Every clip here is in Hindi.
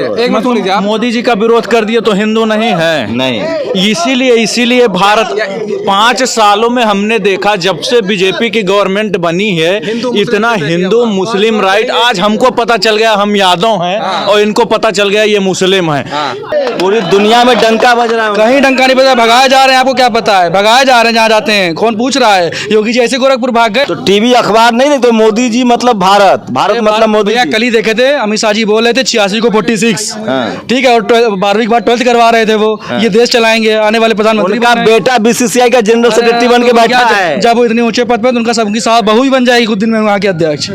विरोध? मोदी जी का विरोध कर दिए तो हिंदू नहीं है। नहीं, इसीलिए भारत 5 सालों में हमने देखा, जब से बीजेपी की गवर्नमेंट बनी है, इतना हिंदू मुस्लिम राइट, आज हमको पता चल गया हम यादव हैं और इनको पता चल गया ये मुस्लिम हैं। पूरी दुनिया में डंका बज रहा है। कहीं डंका नहीं बजा, भगाए जा रहे हैं। आपको क्या पता है? भगाए जा रहे हैं जहाँ जाते हैं। कौन पूछ रहा है? योगी जी ऐसे गोरखपुर भाग गए। तो टीवी अखबार नहीं देखते? मोदी जी मतलब भारत, भारत मतलब मोदी जी। कल ही देखे थे, अमित शाह जी बोल रहे थे 86 को 46, ठीक है, और 12वीं के बाद 12th करवा रहे थे वो। ये देश चलाएंगे, आने वाले प्रधानमंत्री का बेटा बीसीसीआई का जनरल सेक्रेटरी बन के बैठा है। जब वो इतने ऊंचे पद पे, तो उनका सबकी साहब बहू ही बन जाएगी कुछ दिन में वहाँ के अध्यक्ष।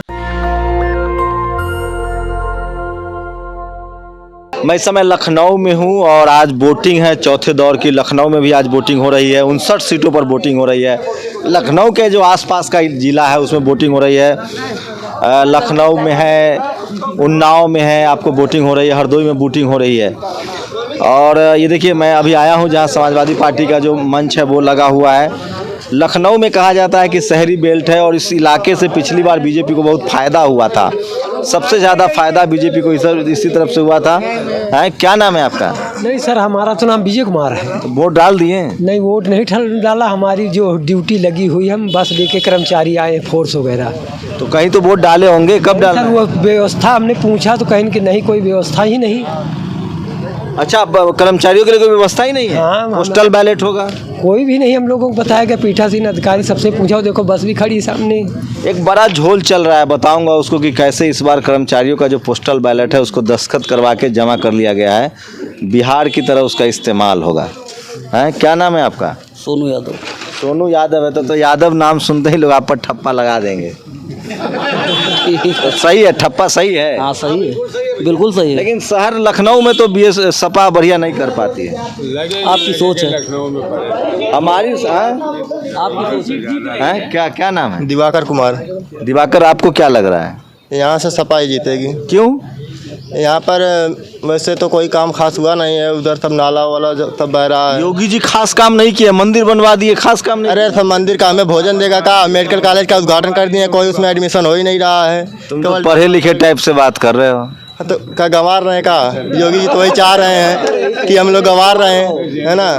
मैं इस समय लखनऊ में हूं और आज वोटिंग है चौथे दौर की। लखनऊ में भी आज वोटिंग हो रही है, 59 सीटों पर वोटिंग हो रही है। लखनऊ के जो आसपास का जिला है उसमें वोटिंग हो रही है। लखनऊ में है, उन्नाव में है, आपको वोटिंग हो रही है, हरदोई में वोटिंग हो रही है। और ये देखिए, मैं अभी आया हूँ जहाँ समाजवादी पार्टी का जो मंच है वो लगा हुआ है। लखनऊ में कहा जाता है कि शहरी बेल्ट है और इस इलाके से पिछली बार बीजेपी को बहुत फ़ायदा हुआ था। सबसे ज़्यादा फायदा बीजेपी को इसी तरफ से हुआ था। क्या नाम है आपका? नहीं सर, हमारा तो नाम विजय कुमार है। तो वोट डाल दिए? नहीं, वोट नहीं डाला। हमारी जो ड्यूटी लगी हुई, हम बस लेके कर्मचारी आए, फोर्स वगैरह। तो कहीं तो वोट डाले होंगे, कब डाले? सर वो व्यवस्था हमने पूछा तो कहीं कि नहीं, कोई व्यवस्था ही नहीं। अच्छा, कर्मचारियों के लिए कोई व्यवस्था ही नहीं है? हाँ, पोस्टल बैलेट होगा? कोई भी नहीं। हम लोगों को बताया गया, पीठासीन अधिकारी सबसे पूछा, देखो बस भी खड़ी सामने। एक बड़ा झोल चल रहा है, बताऊंगा उसको कि कैसे इस बार कर्मचारियों का जो पोस्टल बैलेट है उसको दस्तखत करवा के जमा कर लिया गया है। बिहार की तरह उसका इस्तेमाल होगा। क्या नाम है आपका? सोनू यादव। सोनू यादव है तो यादव नाम सुनते ही लोग आप पर ठप्पा लगा देंगे। सही है, ठप्पा सही है। हाँ सही है, बिल्कुल सही है। लेकिन शहर लखनऊ में तो बीएस सपा बढ़िया नहीं कर पाती है। आपकी सोच है। हमारी आपकी सोच है। क्या नाम है? दिवाकर कुमार। दिवाकर, आपको क्या लग रहा है? यहाँ से सपा ही जीतेगी। क्यों? यहाँ पर वैसे तो कोई काम खास हुआ नहीं है, उधर सब नाला वाला सब बह रहा है। योगी जी खास काम नहीं किया, मंदिर बनवा दिए, खास काम नहीं। अरे सब मंदिर का हमें भोजन देगा का? मेडिकल कॉलेज का उद्घाटन कर दिए, कोई उसमें एडमिशन हो ही नहीं रहा है। तुम तो पढ़े लिखे टाइप से बात कर रहे हो। तो क्या गंवार रहे का? योगी जी तो वही चाह रहे हैं कि हम लोग गंवार रहे हैं, है ना?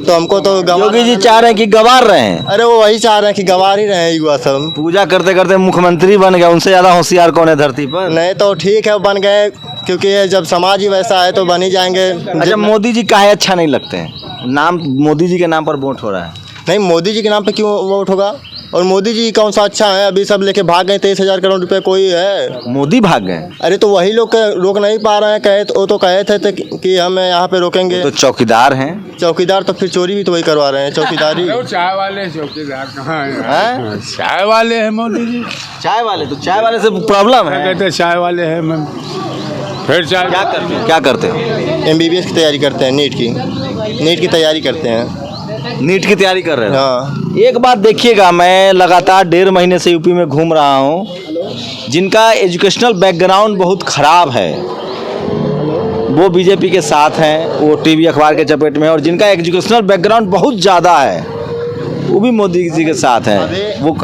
तो हमको तो योगी जी चाह रहे हैं कि गंवार रहे हैं। अरे वो वही चाह रहे हैं कि गंवार ही रहे युवा सब। पूजा करते करते मुख्यमंत्री बन गए, उनसे ज्यादा होशियार कौन है धरती पर? नहीं तो ठीक है, बन गए, क्योंकि जब समाज ही वैसा है तो बन ही जाएंगे। अच्छा, मोदी जी काहे अच्छा नहीं लगते हैं? नाम मोदी जी के नाम पर वोट हो रहा है। नहीं, मोदी जी के नाम पे क्यों वोट होगा? और मोदी जी कौन सा अच्छा है? अभी सब लेके भाग गए, 23,000 करोड़ रुपए कोई है? मोदी भाग गए? अरे तो वही लोग रोक नहीं पा रहे हैं। कहे तो वो तो कहे थे कि हम यहाँ पे रोकेंगे। तो चौकीदार हैं। चौकीदार तो फिर चोरी भी तो वही करवा रहे हैं, चौकीदारी। चाय वाले चौकीदार कहाँ है? चाय वाले हैं मोदी जी। चाय वाले? तो चाय वाले से प्रॉब्लम है? कहते चाय वाले हैं। मैं फिर चाय क्या करते हो? MBBS की तैयारी करते हैं, नीट की तैयारी करते हैं। नीट की तैयारी कर रहे हैं? हाँ। एक बात देखिएगा, मैं लगातार 1.5 महीने से यूपी में घूम रहा हूँ। जिनका एजुकेशनल बैकग्राउंड बहुत ख़राब है वो बीजेपी के साथ हैं, वो टीवी अखबार के चपेट में है। और जिनका एजुकेशनल बैकग्राउंड बहुत ज़्यादा है वो भी मोदी जी के साथ हैं। वो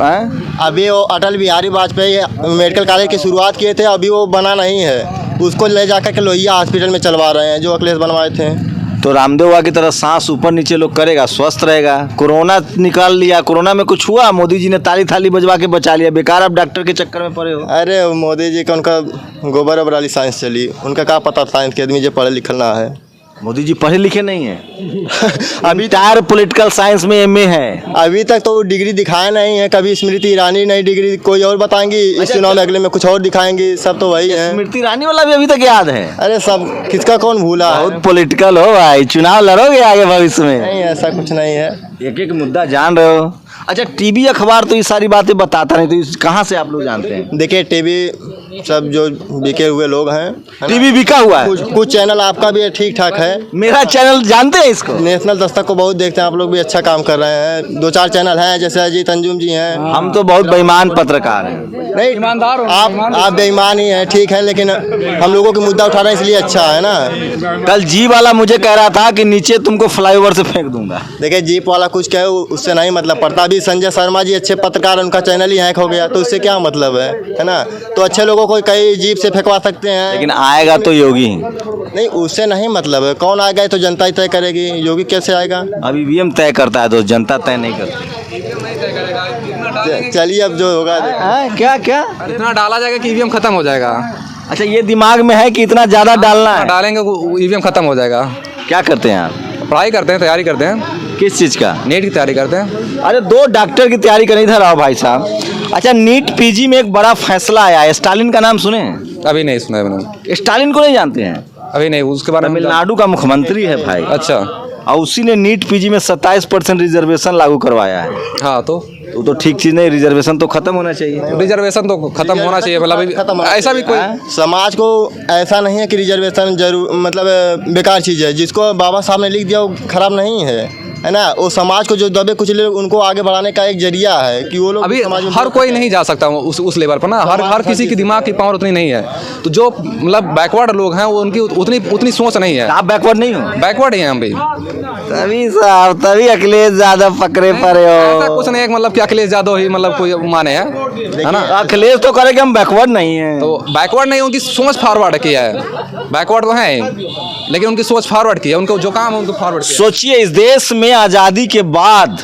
अभी वो अटल बिहारी वाजपेयी मेडिकल कॉलेज की शुरुआत किए थे, अभी वो बना नहीं है। उसको ले जाकर के लोहिया हॉस्पिटल में चलवा रहे हैं, जो अखिलेश बनवाए थे। तो रामदेव बाबा की तरह सांस ऊपर नीचे लोग करेगा, स्वस्थ रहेगा। कोरोना निकाल लिया, कोरोना में कुछ हुआ? मोदी जी ने ताली थाली बजवा के बचा लिया। बेकार आप डॉक्टर के चक्कर में पड़े हो। अरे मोदी जी का उनका गोबर ओबर वाली साइंस चली, उनका क्या पता साइंस के आदमी जो पढ़े लिखल ना है। मोदी जी पढ़े लिखे नहीं है। अभी टायर पॉलिटिकल साइंस में MA है। अभी तक तो डिग्री दिखाया नहीं है। कभी स्मृति ईरानी नई डिग्री कोई और बताएंगी, इस चुनाव में अगले में कुछ और दिखाएंगी। सब तो वही है। स्मृति ईरानी वाला भी अभी तक याद है? अरे सब किसका कौन भूला है? बहुत पॉलिटिकल हो भाई, चुनाव लड़ोगे आगे भविष्य में? नहीं, ऐसा कुछ नहीं है। एक एक मुद्दा जान रहे हो। अच्छा, टीवी अखबार तो ये सारी बातें बताता नहीं, तो कहाँ से आप लोग जानते हैं? देखिए, टीवी सब जो बिके हुए लोग हैं, टीवी बिका हुआ है। कुछ चैनल आपका भी ठीक ठाक है। मेरा चैनल जानते हैं इसको? नेशनल दस्तक को बहुत देखते हैं, आप लोग भी अच्छा काम कर रहे हैं। 2-4 चैनल हैं, जैसे अजीत अंजुम जी हैं। हम तो बहुत बेईमान पत्रकार हैं। नहीं, ईमानदार आप बेईमान ही हैं, ठीक है, लेकिन हम लोगों की मुद्दा उठा रहे हैं इसलिए अच्छा है ना। कल जीप वाला मुझे कह रहा था कि नीचे तुमको फ्लाईओवर से फेंक दूंगा। देखिए, जीप वाला कुछ कहे उससे नहीं मतलब पड़ता। अभी संजय शर्मा जी अच्छे पत्रकार, उनका चैनल ही हैक हो गया, तो उससे क्या मतलब है ना। तो अच्छे लोगों को कई जीप से फेंकवा सकते हैं, लेकिन आएगा तो योगी ही। नहीं उससे नहीं मतलब है, कौन आएगा तो जनता ही तय करेगी, योगी कैसे आएगा। अभी ईवीएम तय करता है तो जनता तय नहीं करती। चलिए अब जो होगा क्या क्या इतना डाला जाएगा कि ईवीएम खत्म हो जाएगा। अच्छा, ये दिमाग में है कि इतना ज्यादा डालना है। डालेंगे ईवीएम खत्म हो जाएगा। क्या करते हैं आप? पढ़ाई करते हैं, तैयारी करते हैं, किस चीज का? नेट की तैयारी करते हैं। अरे 2 डॉक्टर की तैयारी कर नहीं था राव भाई साहब। अच्छा, नीट पीजी में एक बड़ा फैसला आया है, स्टालिन का नाम सुने हैं? अभी नहीं सुना है मैंने। स्टालिन को नहीं जानते हैं? अभी नहीं, उसके बारे में तमिलनाडु का मुख्यमंत्री है भाई। अच्छा, और उसी ने नीट पीजी में 27% रिजर्वेशन लागू करवाया है। हाँ तो ठीक चीज नहीं, रिजर्वेशन तो खत्म होना चाहिए। रिजर्वेशन तो खत्म होना चाहिए, मतलब ऐसा भी कोई समाज को ऐसा नहीं है कि रिजर्वेशन जरूर मतलब बेकार चीज़ है। जिसको बाबा साहब ने लिख दिया वो खराब नहीं है ना। वो समाज को जो दबे कुचले उनको आगे बढ़ाने का एक जरिया है कि वो लोग अभी समाज में हर कोई नहीं जा सकता उस लेवल पर ना। हर किसी की दिमाग की पावर उतनी नहीं है। तो जो मतलब बैकवर्ड लोग हैं वो उनकी उतनी सोच नहीं है। आप बैकवर्ड नहीं हो? बैकवर्ड ही हैं हम भी। तभी साहब, तभी अखिलेश ज्यादा पकड़े पड़े ऐसा हो। कुछ नहीं है कि मतलब कि अखिलेश यादव ही मतलब कोई माने है ना। अखिलेश तो करे कि हम बैकवर्ड नहीं है। तो बैकवर्ड नहीं, उनकी सोच फॉरवर्ड की है। बैकवर्ड तो है लेकिन उनकी सोच फॉरवर्ड की है। उनको जो काम है उनको फॉरवर्ड किया। सोचिए, इस देश में आज़ादी के बाद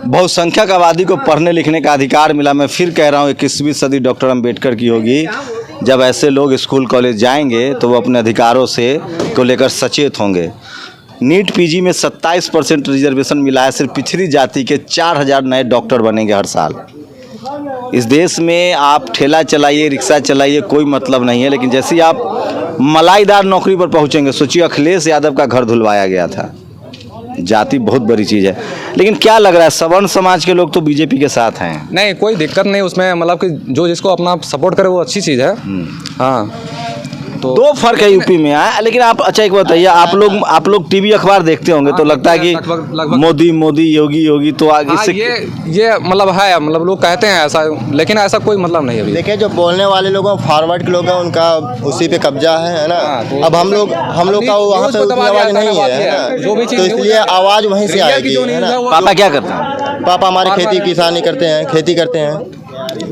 बहुसंख्यक आबादी को पढ़ने लिखने का अधिकार मिला। मैं फिर कह रहा हूँ 21वीं सदी डॉक्टर अम्बेडकर की होगी। जब ऐसे लोग स्कूल कॉलेज जाएंगे तो वो अपने अधिकारों से को लेकर सचेत होंगे। नीट पीजी में 27% रिजर्वेशन मिला है। सिर्फ पिछड़ी जाति के 4000 नए डॉक्टर बनेंगे हर साल। इस देश में आप ठेला चलाइए, रिक्शा चलाइए, कोई मतलब नहीं है। लेकिन जैसे ही आप मलाईदार नौकरी पर पहुंचेंगे, सोचिए अखिलेश यादव का घर धुलवाया गया था। जाति बहुत बड़ी चीज़ है। लेकिन क्या लग रहा है, सवर्ण समाज के लोग तो बीजेपी के साथ हैं। नहीं, कोई दिक्कत नहीं उसमें, मतलब कि जो जिसको अपना सपोर्ट करे वो अच्छी चीज़ है। हाँ, तो 2 फर्क है यूपी में। लेकिन आप अच्छा एक बताइए, आप लोग टीवी अखबार देखते होंगे तो लगता है कि लगभग मोदी योगी तो आगे हाँ, से ये मतलब है, मतलब लोग कहते हैं ऐसा, लेकिन ऐसा कोई मतलब नहीं है अभी। देखिए जो बोलने वाले लोग हैं, फॉरवर्ड के लोग हैं, उनका उसी पे कब्जा है ना। तो अब हम लोग का वहाँ पे उतनी आवाज़ नहीं है ना, जो भी चीज़ तो इसलिए आवाज़ वहीं से आएगी, है ना। पापा क्या करते हैं? पापा हमारे खेती किसानी करते हैं, खेती करते हैं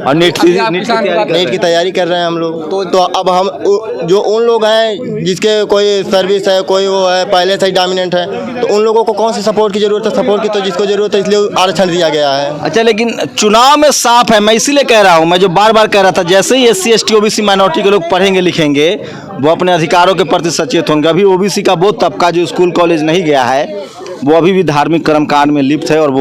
और नीट की तैयारी कर रहे हैं हम लोग। तो अब हम जो उन लोग हैं जिसके कोई सर्विस है, कोई वो है पहले से ही डोमिनेंट है, तो उन लोगों को कौन सी सपोर्ट की जरूरत है? सपोर्ट की तो जिसको जरूरत है, इसलिए आरक्षण दिया गया है। अच्छा, लेकिन चुनाव में साफ है। मैं इसीलिए कह रहा हूँ, मैं जो बार बार कह रहा था, जैसे ही SC ST OBC माइनॉरिटी के लोग पढ़ेंगे लिखेंगे, वो अपने अधिकारों के प्रति सचेत होंगे। अभी OBC का वो तबका जो स्कूल कॉलेज नहीं गया है, वो अभी भी धार्मिक कर्मकांड में लिप्त है। और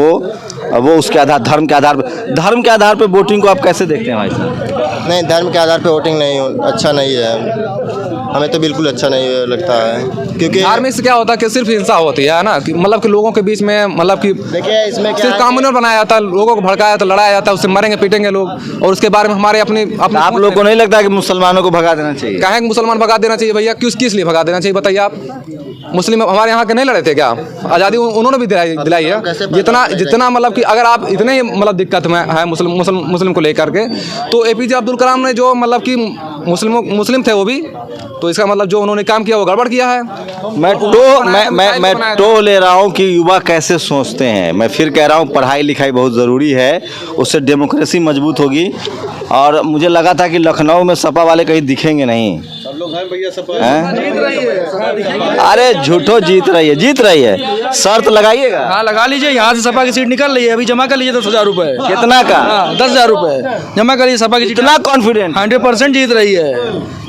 वो उसके आधार धर्म के आधार पे वोटिंग को आप कैसे देखते हैं भाई साहब? नहीं, धर्म के आधार पे वोटिंग नहीं अच्छा नहीं है। हमें तो बिल्कुल अच्छा नहीं लगता है, क्योंकि धार्मिक से क्या होता है कि सिर्फ हिंसा होती है ना, कि मतलब कि लोगों के बीच में मतलब कि देखिए इसमें क्या सिर्फ कम्युनल बनाया जाता है, लोगों को भड़काया जाता है, लड़ाया जाता है, उससे मरेंगे पीटेंगे लोग। और उसके बारे में हमारे अपने आप लोगों को नहीं लगता कि मुसलमानों को भगा देना चाहिए? कहें मुसलमान भगा देना चाहिए भैया? किस लिए भगा देना चाहिए बताइए आप? मुस्लिम हमारे यहाँ के नहीं लड़े थे क्या? आज़ादी उन्होंने भी दिलाई है। जितना मतलब कि अगर आप इतने मतलब दिक्कत में है मुस्लिम को लेकर के, तो APJ अब्दुल कलाम ने जो मतलब कि मुस्लिम थे वो भी, तो इसका मतलब जो उन्होंने काम किया वो गड़बड़ किया है। मैं टो ले रहा हूँ कि युवा कैसे सोचते हैं। मैं फिर कह रहा हूँ, पढ़ाई लिखाई बहुत ज़रूरी है, उससे डेमोक्रेसी मजबूत होगी। और मुझे लगा था कि लखनऊ में सपा वाले कहीं दिखेंगे नहीं। अरे झूठो जीत रही है। शर्त लगाइएगा। हाँ लगा लीजिए, यहाँ से सपा की सीट निकल रही है, अभी जमा कर लीजिए 10,000 रुपए। कितना का? 10,000 रुपए जमा करिए। सपा की सीट इतना कॉन्फिडेंट? 100% जीत रही है।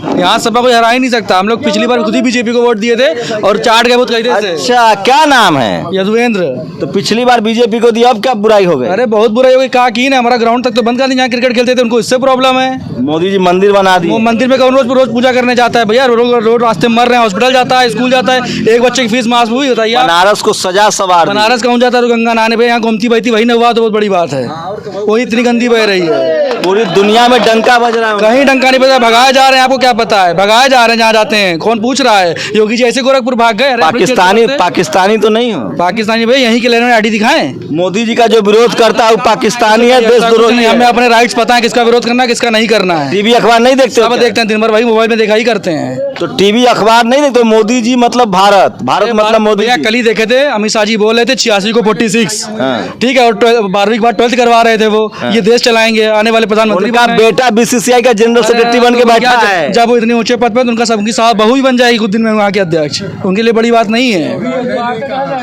यहाँ सपा को हरा ही नहीं सकता। हम लोग पिछली बार खुद ही बीजेपी को वोट दिए थे और चाट गए बहुत कही थे। अच्छा, क्या नाम है? यदुवेंद्र। तो पिछली बार बीजेपी को दिया, अब क्या बुराई हो गई? अरे बहुत बुराई हो गई। कहा की ना, हमारा ग्राउंड तक तो बंद कर दी, जहाँ क्रिकेट खेलते थे, उनको इससे प्रॉब्लम है। मोदी जी मंदिर बना दिए। वो मंदिर में कौन रोज पूजा करने जाता है भैया? रोज रास्ते में मर रहे हैं, हॉस्पिटल जाता है, स्कूल जाता है, एक बच्चे की फीस माफ हुई होता है। बनारस को सजा सवार दी। बनारस कौन जाता है गंगा नहाने पे? यहाँ घूमती बहती वही न हुआ तो बहुत बड़ी बात है। वही इतनी गंदी बह रही है, पूरी दुनिया में डंका बज रहा है। कहीं डंका नहीं बजा, भगाए जा रहे हैं। आपको क्या क्या पता है, भगाए जा रहे हैं जहाँ जाते हैं, कौन पूछ रहा है। योगी जी ऐसे गोरखपुर भाग गए। पाकिस्तानी तो नहीं हो? पाकिस्तानी भाई यहीं के लेने में आईडी दिखाएं। मोदी जी का जो विरोध करता है वो पाकिस्तानी है, देशद्रोही है। हमें अपने राइट्स पता है, किसका विरोध करना है किसका नहीं करना है। टीवी अखबार नहीं देखते? सब देखते हैं, दिन भर भाई मोबाइल में देखा ही करते हैं। तो टीवी अखबार नहीं देखते? मोदी जी मतलब भारत मतलब मोदी जी। कल ही देखे थे, अमित शाह जी बोल रहे थे 86 को 46, ठीक है, और 12वीं के बाद 12th करवा रहे थे वो। ये देश चलाएंगे, आने वाले प्रधानमंत्री का बेटा बीसीसीआई का जनरल सेक्रेटरी बन के बैठा है। जब वो इतने ऊंचे पद पे, तो उनका सबकी साहब बहू ही बन जाएगी कुछ दिन में वहाँ के अध्यक्ष। उनके लिए बड़ी बात नहीं है।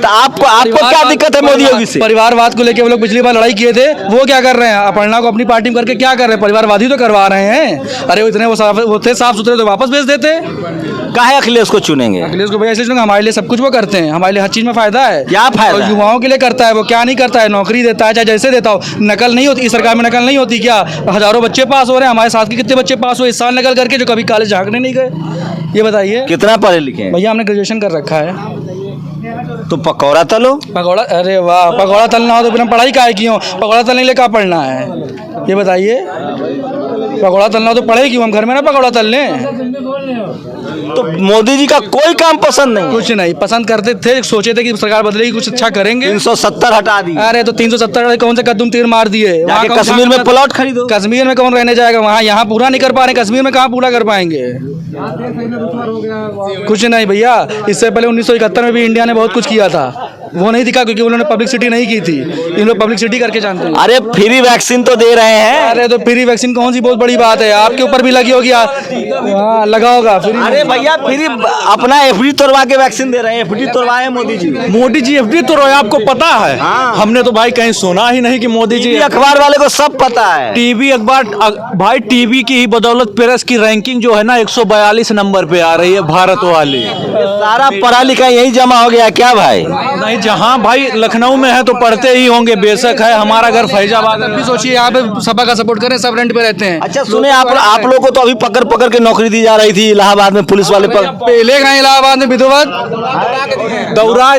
तो आपको क्या दिक्कत है मोदी योगी से? परिवारवाद को लेकर वो लोग पिछली बार लड़ाई किए थे, वो क्या कर रहे हैं? अपर्णा को अपनी पार्टी में करके क्या कर रहे हैं? परिवारवादी तो करवा रहे हैं। अरे वो इतने वो थे साफ सुथरे, तो वापस भेज देते। काहे अखिलेश को चुनेंगे? अखिलेश को भैया इसलिए चुनेंगे, हमारे लिए सब कुछ वो करते हैं, हमारे लिए हर चीज में फायदा है। क्या फायदा? तो युवाओं के लिए करता है वो, क्या नहीं करता है? नौकरी देता है, चाहे जैसे देता हो। नकल नहीं होती, इस सरकार में नकल नहीं होती क्या? हजारों बच्चे पास हो रहे हैं, हमारे साथ के कितने बच्चे पास हुए इस साल नकल करके, जो कभी कॉलेज झांकने नहीं गए? ये बताइए। कितना पढ़े लिखे हैं? भैया हमने ग्रेजुएशन कर रखा है। तो पकौड़ा तलो। पकौड़ा, अरे वाह, पकौड़ा तलना हो तो बिना पढ़ाई काहे की हो? पकौड़ा तलने के लिए क्या पढ़ना है? ये बताइए। पकौड़ा तलना हो तो पढ़े क्यों? हम घर में ना पकौड़ा तल लें। तो मोदी जी का कोई काम पसंद नहीं? कुछ नहीं पसंद करते थे, सोचे थे कि सरकार बदलेगी, कुछ अच्छा करेंगे। 370 हटा दी। अरे तो 370 कौन से कद्दूम तीर मार दिए? वहाँ कश्मीर में प्लॉट खरीदो। कश्मीर में कौन रहने जाएगा? वहाँ यहाँ पूरा नहीं कर पा रहे, कश्मीर में कहाँ पूरा कर पाएंगे? कुछ नहीं भैया। इससे पहले 1971 में भी इंडिया ने बहुत कुछ किया था, वो नहीं दिखा क्योंकि उन्होंने पब्लिसिटी नहीं की थी। इन लोग पब्लिसिटी करके जानते हैं। अरे फ्री वैक्सीन तो दे रहे हैं। अरे तो फ्री वैक्सीन कौन सी बहुत बड़ी बात है? आपके ऊपर भी लगी होगी। हाँ, लगा होगा फ्री। अरे भैया फ्री अपना एफडी तोड़वा के वैक्सीन दे रहे हैं। एफडी तोड़वाए मोदी जी। मोदी जी एफडी तोड़वाए, आपको पता है? हमने तो भाई कहीं सुना ही नहीं कि मोदी जी। अखबार वाले को सब पता है। टीवी अखबार भाई, टीवी की ही बदौलत प्रेस की रैंकिंग जो है ना 142 नंबर पे आ रही है भारत वाली। सारा पढ़ा लिखा यही जमा हो गया क्या भाई? नहीं, जहाँ भाई लखनऊ में है तो पढ़ते ही होंगे, बेशक है। हमारा घर फैजाबाद है। सोचिए यहाँ पे सपा का सपोर्ट करें, सब रेंट पे रहते हैं। अच्छा सुने, आप लोगों को तो अभी पकड़ के नौकरी दी जा रही थी इलाहाबाद में, पुलिस वाले पर पहले कहाँ इलाहाबाद में विधवत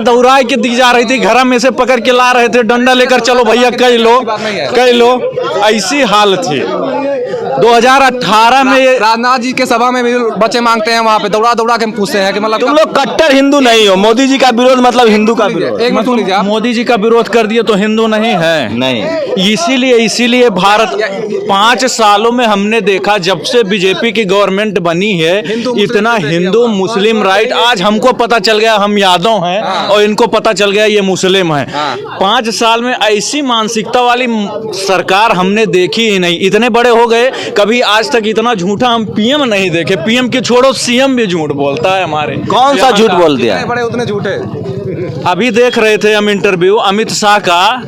दौराए के दी जा रही थी, घर में से पकड़ के ला रहे थे, डंडा लेकर चलो भैया कई लो। ऐसी हालत थी 2018 में। राजनाथ जी के सभा में भी बच्चे मांगते हैं, वहाँ पे दौड़ा के पूछते हैं कि मतलब तुम लोग कट्टर हिंदू नहीं हो। मोदी जी का विरोध मतलब हिंदू का विरोध। एक मिनट सुन लीजिए आप। मोदी जी का विरोध कर दिए तो हिंदू नहीं है? नहीं। इसीलिए भारत 5 सालों में हमने देखा, जब से बीजेपी की गवर्नमेंट बनी है, इतना हिंदू मुस्लिम राइट। आज हमको पता चल गया हम यादव हैं और इनको पता चल गया ये मुस्लिम है। 5 साल में ऐसी मानसिकता वाली सरकार हमने देखी ही नहीं। इतने बड़े हो गए, कभी आज तक इतना झूठा हम पीएम नहीं देखे। पीएम के छोड़ो, सीएम भी झूठ बोलता है हमारे। कौन सा झूठ बोल दिया? बड़े उतने झूठे। अभी देख रहे थे हम इंटरव्यू अमित शाह का,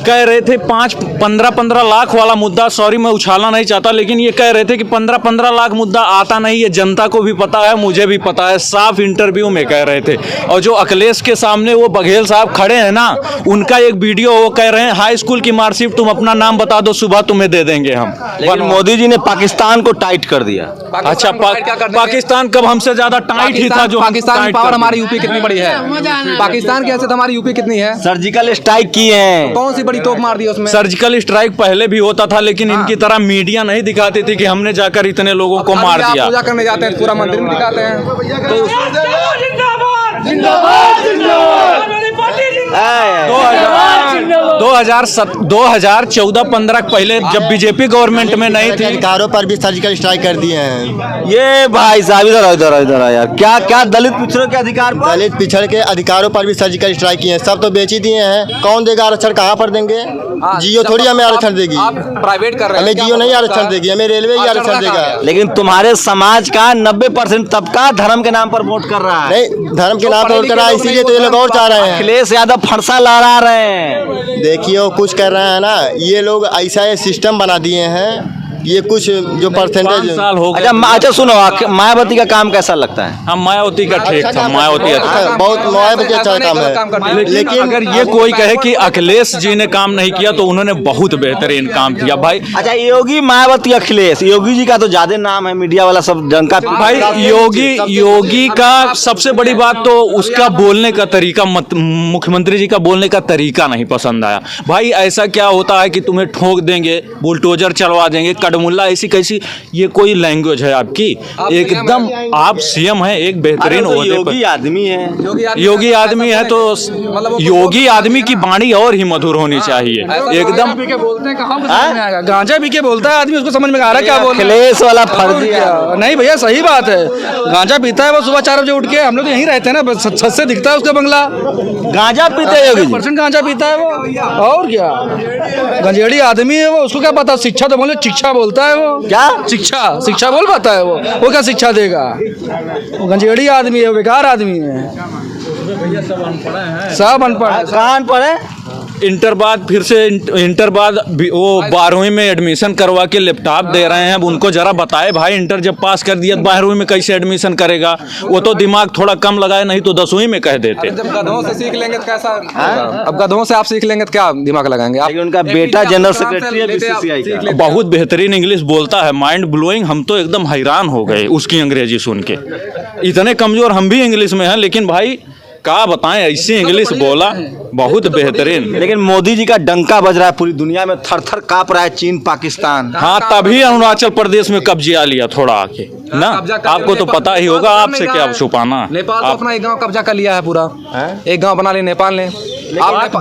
कह रहे थे 15 लाख वाला मुद्दा, सॉरी मैं उछालना नहीं चाहता, लेकिन ये कह रहे थे कि 15 लाख मुद्दा आता नहीं, ये जनता को भी पता है, मुझे भी पता है, साफ इंटरव्यू में कह रहे थे। और जो अखिलेश के सामने वो बघेल साहब खड़े हैं ना, उनका एक वीडियो वो कह रहे हैं हाई स्कूल की मार्कशीट तुम अपना नाम बता दो, सुबह तुम्हें दे देंगे हम। लेकिन मोदी जी ने पाकिस्तान को टाइट कर दिया। अच्छा पाकिस्तान कब हमसे ज्यादा टाइट ही था? जो पाकिस्तान की पावर हमारी यूपी कितनी बड़ी है? पाकिस्तान की हैसियत हमारी यूपी कितनी है? सर्जिकल स्ट्राइक किए हैं। कौन सी बड़ी तोप मार दी उसमें? सर्जिकल स्ट्राइक पहले भी होता था, लेकिन इनकी तरह मीडिया नहीं दिखाती थी कि हमने जाकर इतने लोगों को मार दिया। पूजा करने जाते हैं, पूरा मंदिर में दिखाते हैं। 2014-15 पहले जब बीजेपी गवर्नमेंट में नहीं थी, अधिकारों पर भी सर्जिकल स्ट्राइक कर दिए हैं। ये भाई साहब इधर यार, क्या दलित पिछड़ों के अधिकार पर? दलित पिछड़ के अधिकारों पर भी सर्जिकल स्ट्राइक किए हैं। सब तो बेच ही दिए हैं। कौन देगा आरक्षण? कहाँ पर देंगे? जियो थोड़ी हमें आरक्षण देगी। आप प्राइवेट कर रहे हैं, हमें जियो नहीं आरक्षण देगी, हमें रेलवे ही आरक्षण देगा। लेकिन तुम्हारे समाज का 90% तबका धर्म के नाम पर वोट कर रहा है। नहीं, धर्म के नाम पर वोट कर रहा है, इसीलिए तो ये लोग और चाह रहे हैं। अखिलेश यादव फरसा लहरा रहे हैं। देखिए वो कुछ कर रहे हैं ना, ये लोग ऐसा ये सिस्टम बना दिए हैं, ये कुछ जो परसेंटेज। साल हो गए। अच्छा सुनो, मायावती का काम कैसा लगता है? हम मायावती का ठीक था, मायावती बहुत मायावती अच्छा काम है। लेकिन अगर ये कोई कहे कि अखिलेश जी ने काम नहीं किया तो उन्होंने बहुत बेहतरीन काम किया भाई। अच्छा योगी, मायावती, अखिलेश, योगी जी का तो ज्यादा नाम है, मीडिया वाला सब जन का। भाई योगी का सबसे बड़ी बात तो उसका बोलने का तरीका, मुख्यमंत्री जी का बोलने का तरीका नहीं पसंद आया। भाई ऐसा क्या होता है कि तुम्हें ठोक देंगे, बुलडोजर चलवा देंगे, हाडमुल्ला ऐसी कैसी, ये कोई लैंग्वेज है आपकी? एकदम आप सीएम हैं, एक बेहतरीन तो ओहदे पर, योगी आदमी है। योगी आदमी है तो योगी आदमी की वाणी और ही मधुर होनी चाहिए एकदम। बोलते हैं कहाँ समझ में आएगा? गांजा पी के बोलता है आदमी, उसको समझ में आ रहा है क्या बोल रहा है? अखिलेश वाला फर्जी है। नहीं भैया सही बात है, गांजा पीता है वो सुबह 4 बजे उठ के। हम लोग तो यहीं रहते हैं ना, छत से दिखता है उसका बंगला। गांजा पीते हैं योगी जी? % गांजा पीता है वो, और क्या गंजेड़ी आदमी है वो, उसको क्या पता? शिक्षा तो बोले, शिक्षा बोलता है वो। क्या शिक्षा बोल पाता है वो क्या शिक्षा देगा? वो गंजेड़ी आदमी है, बेकार आदमी है, सब अनपढ़ है। कहाँ अनपढ़ है? इंटर बाद फिर से इंटर बाद वो 12वीं में एडमिशन करवा के लैपटॉप दे रहे हैं। अब उनको जरा बताए भाई, इंटर जब पास कर दिया 12वीं में कैसे एडमिशन करेगा? वो तो दिमाग थोड़ा कम लगाए, नहीं तो 10वीं में कह देते। जब गधों से सीख लेंगे तो कैसा? अब गधों से आप सीख लेंगे तो क्या दिमाग लगाएंगे आप? उनका बेटा जनरल सेक्रेटरी है बीसीसीआई का। बहुत बेहतरीन इंग्लिश बोलता है, माइंड ब्लोइंग। हम तो एकदम हैरान हो गए उसकी अंग्रेजी सुन के। इतने कमजोर हम भी इंग्लिश में हैं, लेकिन भाई क्या बताएं, ऐसी इंग्लिश बोला, बहुत बेहतरीन। लेकिन मोदी जी का डंका बज रहा है पूरी दुनिया में, थर थर कांप रहा है चीन पाकिस्तान। हाँ, तभी अरुणाचल प्रदेश में कब्जा लिया थोड़ा आके ना, आपको तो पता ही होगा, आपसे क्या छुपाना। नेपाल तो अपना एक गांव कब्जा कर लिया है पूरा, एक गांव बना लिया नेपाल ने। आप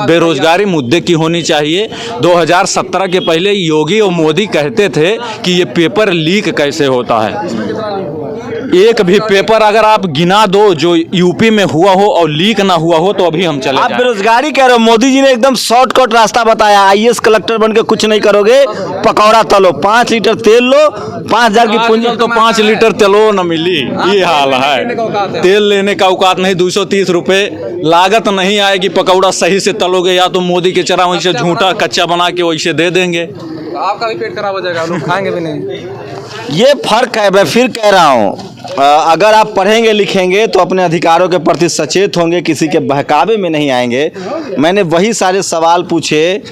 बेरोजगारी मुद्दे की होनी चाहिए। 2017 के पहले योगी और मोदी कहते थे कि ये पेपर लीक कैसे होता है। एक भी पेपर अगर आप गिना दो जो यूपी में हुआ हो और लीक ना हुआ हो, तो अभी हम चले आप जाएं। बेरोजगारी कह रहे हो, मोदी जी ने एकदम शॉर्टकट रास्ता बताया। आईएएस कलेक्टर बन के कुछ नहीं करोगे, पकौड़ा तलो, 5 लीटर तेल लो, 5,000 की पूंजी तो 5 लीटर तेलो न मिली, ये हाल है। तेल लेने का औकात नहीं, 230 रुपए लागत नहीं आएगी। पकौड़ा सही से तलोगे या तो मोदी के चरा वैसे झूठा कच्चा बना के वैसे दे देंगे, आपका भी पेट खराब हो जाएगा, लोग खाएंगे भी नहीं। ये फर्क है। मैं फिर कह रहा हूँ, अगर आप पढ़ेंगे लिखेंगे तो अपने अधिकारों के प्रति सचेत होंगे, किसी के बहकावे में नहीं आएंगे। मैंने वही सारे सवाल पूछे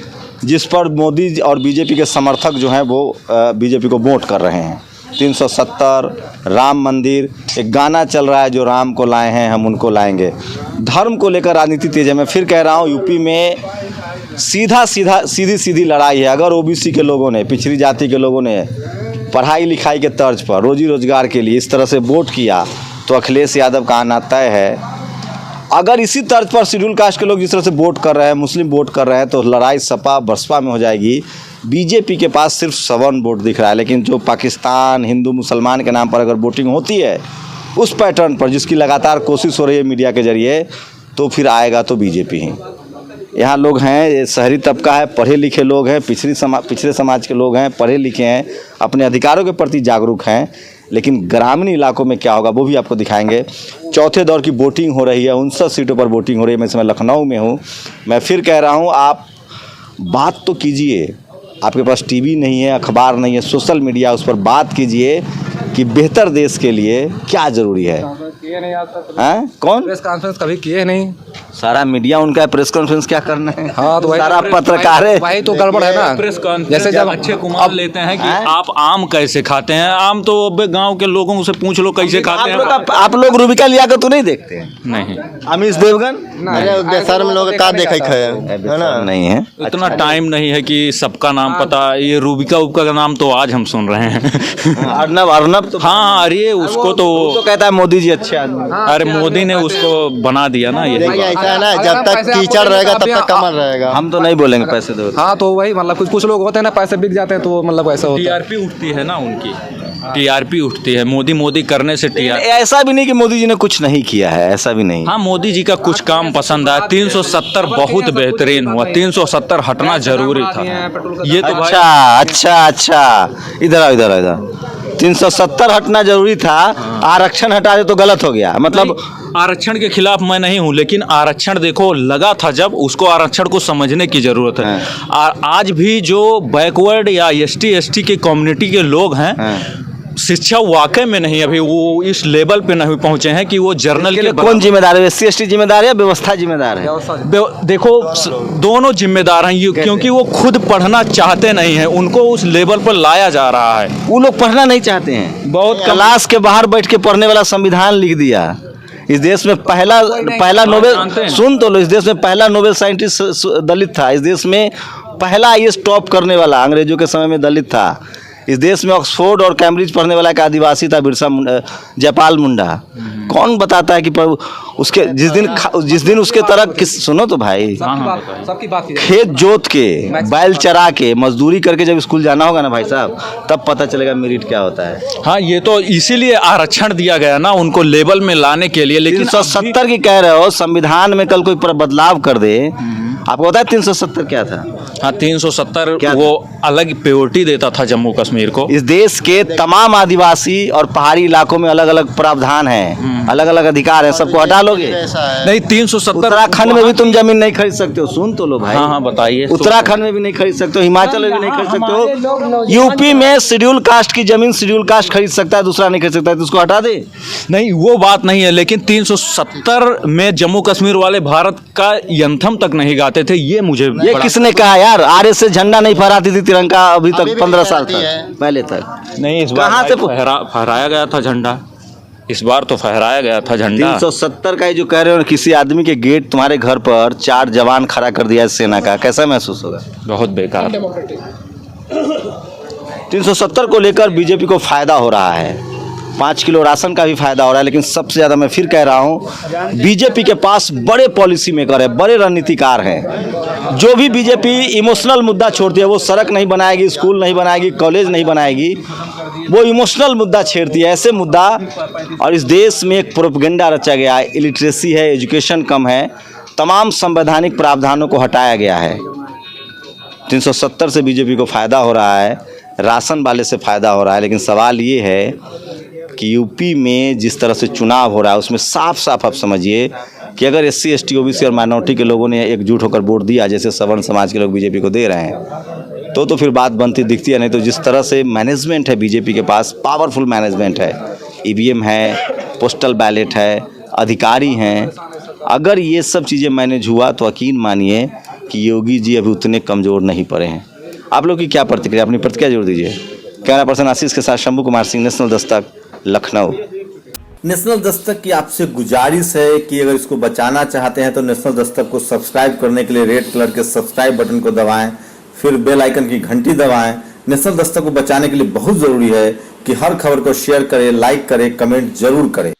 जिस पर मोदी और बीजेपी के समर्थक जो हैं वो बीजेपी को वोट कर रहे हैं। 370, राम मंदिर, एक गाना चल रहा है जो राम को लाए हैं हम उनको लाएंगे। धर्म को लेकर राजनीति तेज है। मैं फिर कह रहा हूँ, यूपी में सीधी लड़ाई है। अगर ओबीसी के लोगों ने, पिछड़ी जाति के लोगों ने पढ़ाई लिखाई के तर्ज पर रोजी रोजगार के लिए इस तरह से वोट किया, तो अखिलेश यादव का आना तय है। अगर इसी तर्ज पर शेड्यूल कास्ट के लोग जिस तरह से वोट कर रहे हैं, मुस्लिम वोट कर रहे हैं, तो लड़ाई सपा बसपा में हो जाएगी। बीजेपी के पास सिर्फ 7 वोट दिख रहा है, लेकिन जो पाकिस्तान हिंदू मुसलमान के नाम पर अगर वोटिंग होती है उस पैटर्न पर, जिसकी लगातार कोशिश हो रही है मीडिया के जरिए, तो फिर आएगा तो बीजेपी ही। यहाँ लोग हैं, ये शहरी तबका है, पढ़े लिखे लोग हैं, पिछड़े समाज के लोग हैं, पढ़े लिखे हैं, अपने अधिकारों के प्रति जागरूक हैं। लेकिन ग्रामीण इलाकों में क्या होगा वो भी आपको दिखाएंगे। चौथे दौर की वोटिंग हो रही है, 59 सीटों पर वोटिंग हो रही है। मैं इस समय लखनऊ में हूँ। मैं फिर कह रहा हूँ, आप बात तो कीजिए। आपके पास टीवी नहीं है, अखबार नहीं है, सोशल मीडिया, उस पर बात कीजिए कि बेहतर देश के लिए क्या ज़रूरी है। किए नहीं आज तक। हैं? कौन? प्रेस कॉन्फ्रेंस कभी किए नहीं। सारा मीडिया उनका है, प्रेस कॉन्फ्रेंस क्या करना है? हाँ तो सारा पत्रकार है। वही तो गड़बड़ है ना। प्रेस कॉन्फ्रेंस जैसे जब अक्षय कुमार लेते हैं कि आप आम कैसे खाते हैं। आम तो गांव के लोगों से पूछ लो कैसे खाते हैं। आप लोग रूबिका लिया कर तो नहीं देखते हैं? नहीं, अमीश देवगन बेशर्म लोग का देखे है ना, नहीं है। इतना टाइम नहीं है कि सबका नाम पता। ये रूबिका उबिका का नाम तो आज हम सुन रहे हैं। अर्नब तो हाँ, अरे उसको तो कहता है मोदी जी अच्छे आदमी। अरे मोदी ने उसको बना दिया ना। ये ऐसा है ना, जब तक कीचड़ रहेगा तब तक कमल रहेगा। हम तो नहीं बोलेंगे पैसे दो। हाँ तो वही मतलब कुछ लोग होते हैं ना, पैसे बिक जाते हैं तो मतलब ऐसा होता है। टीआरपी उठती है ना उनकी, टीआरपी उठती है। मोदी करने से टीआरपी। ऐसा भी नहीं कि मोदी जी ने कुछ नहीं किया है, ऐसा भी नहीं। हाँ, मोदी जी का कुछ काम पसंद आया। 370 बहुत बेहतरीन हुआ। 370 हटना जरूरी था। ये तो अच्छा इधर 370 हटना जरूरी था। आरक्षण हटा दे तो गलत हो गया। मतलब आरक्षण के खिलाफ मैं नहीं हूं, लेकिन आरक्षण देखो लगा था जब, उसको आरक्षण को समझने की जरूरत है। आज भी जो बैकवर्ड या ST की कम्युनिटी के लोग हैं, शिक्षा वाकई में नहीं, अभी वो इस लेवल पे नहीं पहुंचे हैं कि वो जर्नल के। कौन जिम्मेदार है? SC/ST जिम्मेदार है या व्यवस्था जिम्मेदार है? देखो दोनों जिम्मेदार हैं, क्योंकि वो खुद पढ़ना चाहते नहीं हैं। उनको उस लेवल पर लाया जा रहा है। वो लोग पढ़ना नहीं चाहते हैं। बहुत क्लास के बाहर बैठ के पढ़ने वाला संविधान लिख दिया। इस देश में पहला नोबेल, सुन तो लो, इस देश में पहला नोबेल साइंटिस्ट दलित था। इस देश में पहला आईएएस टॉप करने वाला अंग्रेजों के समय में दलित था। इस देश में ऑक्सफोर्ड और कैम्ब्रिज पढ़ने वाला एक आदिवासी था, जयपाल मुंडा। कौन बताता है कि पर उसके जिस दिन उसके तरह सुनो तो भाई, सबकी बात कीजिए। खेत जोत के, बैल चरा के, मजदूरी करके जब स्कूल जाना होगा ना भाई साहब, तब पता चलेगा मेरिट क्या होता है। हाँ, ये तो इसीलिए आरक्षण दिया गया ना उनको लेवल में लाने के लिए। लेकिन 370 की कह रहे हो, संविधान में कल कोई बदलाव कर दे। आपको पता है 370 क्या था? हाँ, 370 क्या वो अलग प्योरिटी देता था जम्मू कश्मीर को। इस देश के तमाम आदिवासी और पहाड़ी इलाकों में अलग अलग प्रावधान है, अलग अलग अधिकार है, सबको हटा लोगे? नहीं, 370 उत्तराखंड में भी तुम जमीन नहीं खरीद सकते हो। सुन तो लो भाई। हाँ, बताइए। उत्तराखंड में भी नहीं खरीद सकते हो, हिमाचल में भी नहीं खरीद सकते हो। यूपी में शेड्यूल कास्ट की जमीन शेड्यूल कास्ट खरीद सकता है, दूसरा नहीं खरीद सकता है, तो उसको हटा दे। नहीं, वो बात नहीं है, लेकिन 370 में जम्मू कश्मीर वाले भारत का यंथम तक नहीं गाते थे। ये मुझे ये किसने कहा यार? आरएसएस झंडा नहीं फहराती थी तिरंगा अभी तक 15 साल तक पहले तक। नहीं, इस बार कहाँ से फहराया गया था झंडा। इस बार तो फहराया गया था झंडा। 370 का ही जो कह रहे हो, किसी आदमी के गेट तुम्हारे घर पर 4 जवान खड़ा कर दिया सेना का, कैसा महसूस होगा? बहुत बेकार। 370 को लेकर बीजेपी को फायदा हो रहा है, 5 किलो राशन का भी फायदा हो रहा है, लेकिन सबसे ज़्यादा मैं फिर कह रहा हूँ, बीजेपी के पास बड़े पॉलिसी मेकर है, बड़े रणनीतिकार हैं। जो भी बीजेपी इमोशनल मुद्दा छोड़ती है, वो सड़क नहीं बनाएगी, स्कूल नहीं बनाएगी, कॉलेज नहीं बनाएगी, वो इमोशनल मुद्दा छेड़ती है, ऐसे मुद्दा। और इस देश में एक प्रोपेगेंडा रचा गया है, इलिटरेसी है, एजुकेशन कम है, तमाम संवैधानिक प्रावधानों को हटाया गया है। 370 से बीजेपी को फ़ायदा हो रहा है, राशन वाले से फ़ायदा हो रहा है, लेकिन सवाल ये है कि यूपी में जिस तरह से चुनाव हो रहा है, उसमें साफ साफ आप समझिए कि अगर SC ST OBC और माइनॉरिटी के लोगों ने एकजुट होकर वोट दिया, जैसे सवर्ण समाज के लोग बीजेपी को दे रहे हैं, तो फिर बात बनती दिखती है। नहीं तो जिस तरह से मैनेजमेंट है बीजेपी के पास, पावरफुल मैनेजमेंट है, EVM है, पोस्टल बैलेट है, अधिकारी हैं, अगर ये सब चीज़ें मैनेज हुआ तो यकीन मानिए कि योगी जी अभी उतने कमज़ोर नहीं पड़े हैं। आप लोग की क्या प्रतिक्रिया? अपनी प्रतिक्रिया जरूर दीजिए। कैमरा पर्सन आशीष के साथ शंभू कुमार सिंह, नेशनल दस्तक, लखनऊ। नेशनल दस्तक की आपसे गुजारिश है कि अगर इसको बचाना चाहते हैं तो नेशनल दस्तक को सब्सक्राइब करने के लिए रेड कलर के सब्सक्राइब बटन को दबाएं, फिर बेल आइकन की घंटी दबाएं। नेशनल दस्तक को बचाने के लिए बहुत ज़रूरी है कि हर खबर को शेयर करें, लाइक करें, कमेंट जरूर करें।